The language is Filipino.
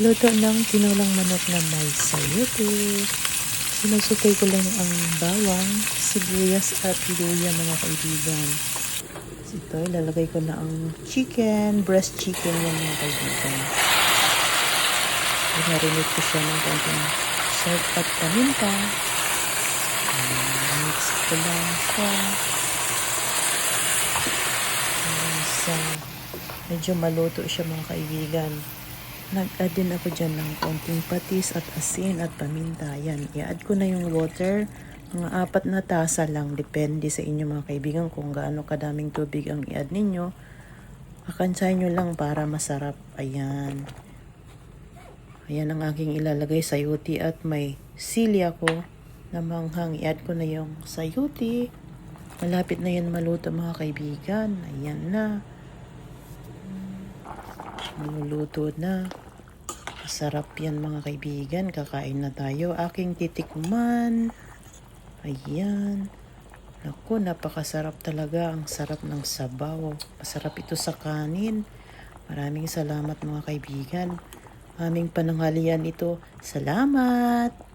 Luto ng tinolang manok na may sayote. Sinusukay ko lang ang bawang, sibuyas at luya mga kaibigan. Ito, ilalagay ko na ang chicken, breast chicken yan mga kaibigan. Marinate ko siya ng konting salt at paminta. Mix ko lang siya. So, medyo maluto siya mga kaibigan. Nag-add din ako dyan ng konting patis at asin at paminta. Yan, i-add ko na yung water. Mga 4 na tasa lang. Depende sa inyo mga kaibigan kung gaano kadaming tubig ang i-add ninyo. Akansay nyo lang para masarap. Ayan. Ayan ang aking ilalagay sayuti at may sili ako na manghang. I-add ko na yung sayuti. Malapit na yan maluto mga kaibigan. Ayan na. Maluluto na. Masarap yan mga kaibigan. Kakain na tayo. Aking titikman. Ayan. Naku, napakasarap talaga. Ang sarap ng sabaw. Masarap ito sa kanin. Maraming salamat mga kaibigan. Aming pananghalian ito. Salamat!